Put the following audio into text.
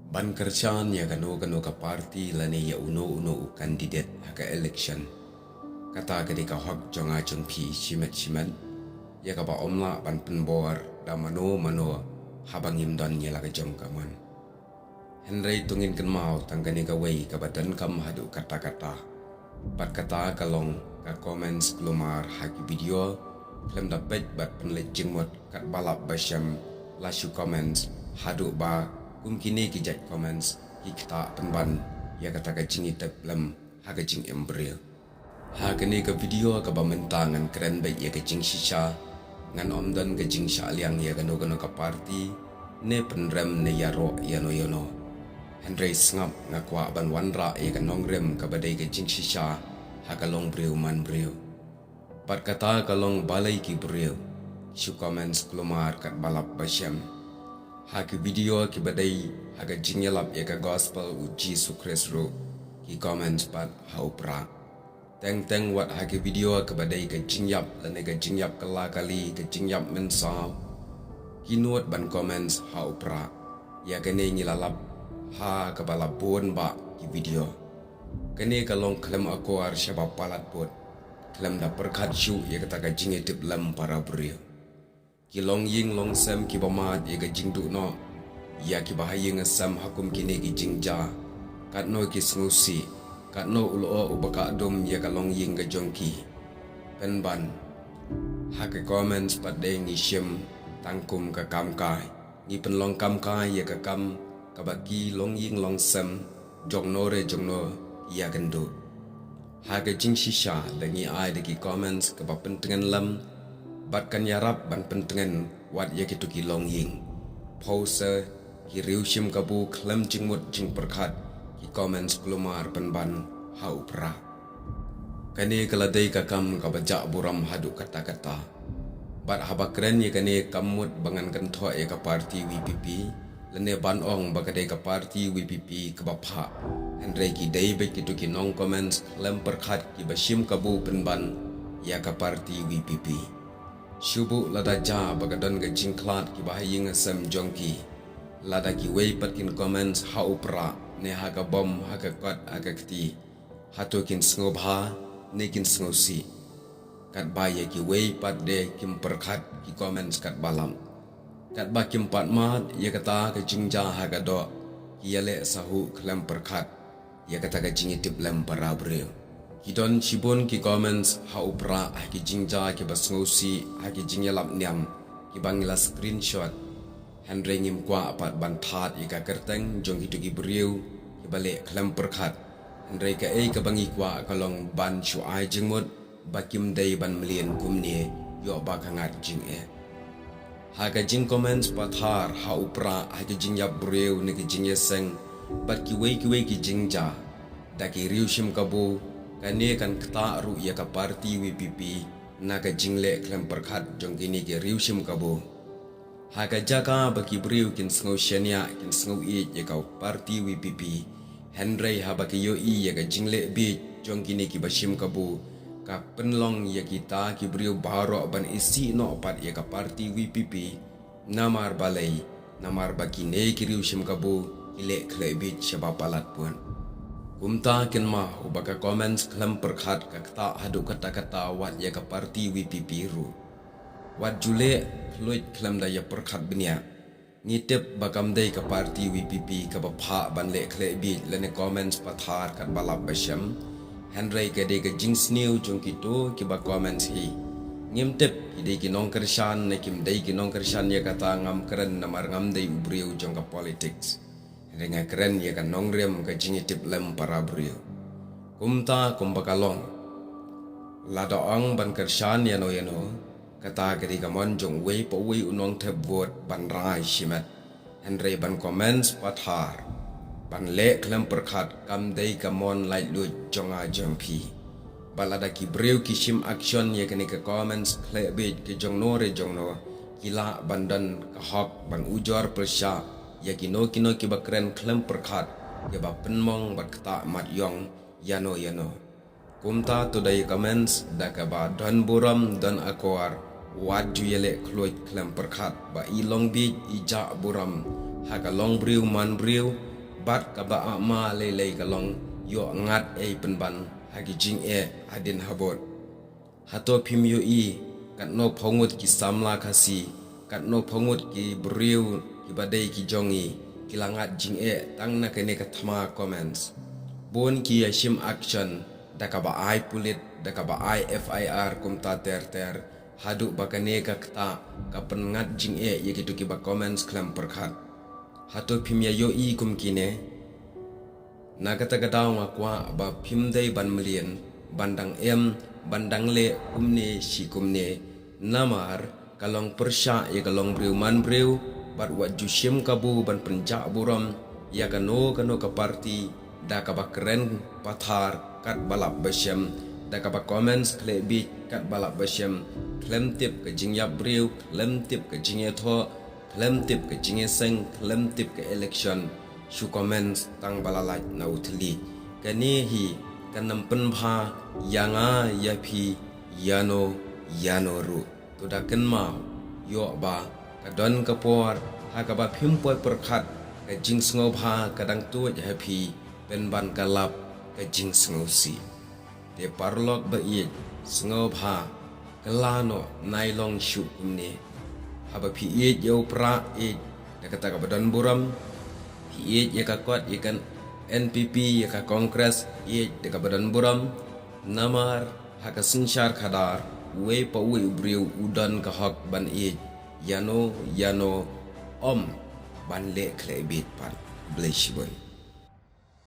Ban kerjaan ya kano ka parti lani ya uno kandidat haka election. Kata ketika hak jonga jong pi shimet ya ka ba omla ban penbor da mano habang imdan ya laga jong kaman. Henry tungin ken mau tanggani ka wei ka badan kam hadu kata-kata. Bat kata kalong ka comments kelumar haki video klem dapat bat penlet jengmot kat balap basyam lasu comments hadu ba kini kijat comments kita penban ya kata ka jingi tep lem haga jing embryo. Hakani ka video ka bamentangan keren baik ya ka jing shisha ngan omdan ka jing syaliang ya kano ka parti ne penrem ne yaro yono. Henry sngap ngakwa ban wanra ya ka nongrem ka badai ka jing shisha haga long brio man brio. Pat kata kalong balai ki brio. Shu comments kelumar kat balap basyam. Haki video ki badai haga jingyalap ya ka gospel uji sukres ro ki comments pat haupra. Teng wat haki video ke badai ka jingyap lane ka jingyap kala kali ka jingyap mensaw. Kinuat ban comments haupra. Ya kene ngilalap ha ka balapun ba ki video. Kene kalong klem akuar syabab palat pot. Klem da perkat syu ya kata ka jingitip lem para brio. Ki long ying long sem ki bamat ya ka jingdu no ya ki bahaya ngesam hakum kini ki jingja kat no ki sengusi kat no ulo ubaka dum ya ka long ying ka jongki penban hake comments pada ngi syem tangkum ka kamkai ni penlong kamkai ya ka kam kabaki long ying long sem jong no ya gendu hake jing shisha dangi ai de ki comments ka pentengan lam batkan yarap ban pentengan wat ya kitu ki long ying pause ki riushim kabu klem jingmut jing perkat ki comments kelumar penban haupra kani kaladai kakam kabajak buram hadu kata-kata bat habakren ya kani kamut bangan kentho ya ka parti WPP lene ban ong bakadai ka parti WPP kabapha Henry ki dai be kitu ki nong comments klem perkat ki bashim kabu penban ya ka parti WPP Syubu lada ja bagadon ga jingklat ki bahaying asam jongki. Lada ki wei patkin comments haupra ne haga bom haga kot haga kti. Hatu kin sngub ha ne kin sngusi. Kat baya ki wei pat de kim perkat ki comments kat balam. Kat ba kim pat mat ya kata ka jingja haga do. Ki yale sahu klem perkat. Ya kata ka jingitip lem para bril. Kidon cibon ki comments haupra ki jingja ki basngusi ki jingyalap niam ki bangila screenshot Henry ngim kwa apat bantat ika kerteng jong hitu ki beriu ki balik klem perkat Henry ka ka bangi kwa kalong ban shu ai jingmut bakim dai ban melien kumni yo bakangat jing haga jing comments pathar haupra ki jingyap beriu ni ki jingyeseng bat ki wei ki jingja da ki riushim kabu kani kan keta ru ya ka parti WPP na ka jingle klem perkat jong kini ke riushim kabu haga jaka baki briu kin sngo shania kin sngo ya ka parti WPP Henry ha baki yo ya ka jingle bi jong kini ki bashim kabu ka penlong ya kita ki briu baro ban isi no pat ya ka parti WPP namar balai namar baki ne ki riushim kabu ile klebi syabab palat pun Kumta kin mah ubaka comments klem perkat ka kata hadu kata-kata wat ya ka parti WPP ru. Wat jule fluid klem da ya perkat benia. Ngitip bakam dai ka parti WPP ka bapha ban le khle bi lene comments pathar kat balap basyam. Henry ka de ka jings new jong kitu ki ba comments hi. Ngim tip ki de ki nong kershan ne kim dai ki nong kershan ya kata ngam keren namar ngam dai ubriu jong ka politics. Dengan keren ya kan nongrem ka jingitip lem para brio. Kumta kumbakalong. Lada ong ban kershan yano kata kedi kamon jong wei po wei unong tebot ban rai shimet. Henry ban comments pathar. Ban le klem perkat kam dei kamon light lut jonga jongpi. Balada ki brio ki shim action ya keni ka comments kle bit ki jong no kila bandan ka hok ban ujor persya ya kino ki bakren klem perkat ya ba penmong bat kata mat yong yano kumta to dai comments da ka ba don buram don akwar wat ju yele kloit klem perkat ba ilong bi ija buram ha ka long briu man briu bat ka ba ma lei ka long yo ngat penban hagi jing adin habot hato phim yo kat no phongut ki samla khasi kat no phongut ki briu ki badai ki jongi kilangat jing tang na kene ka thama comments bon ki ashim action daka ba ai pulit daka ba ai FIR kumta ter hadu bakane ka kta ka pengat jing ye ki tu ki ba comments klam perkhat hato phim ya yo kum kine na kata kata ngakwa ba phim dai ban million bandang bandang le kumne shi kumne namar kalong persya ya kalong briu man briu bat wat jushim kabu ban penja buram ya kano ka parti da ka ba keren pathar kat balap basyam da ka ba comments kle bi kat balap basyam klem tip ke jingya briu klem tip ke jingya tho klem tip ke jingya seng klem tip ke election shu comments tang balalaj na uthli kani hi kanam penpha yanga yapi yano ru tuda kenma yo ba kadon kapor ha ka ba phim poi perkhat ka jing sngo bha kadang tu happy pen ban kalap ka jing sngo si te parlok ba ye sngo bha kalano nailong shu kumne ha ba phi ye yo pra da kata ka badon buram phi ye ka kot ye kan NPP ya ka Kongres ye de ka badan buram namar haka sinchar khadar we pa we briu udan ka hak ban yano om ban le khle bit pan bleshibon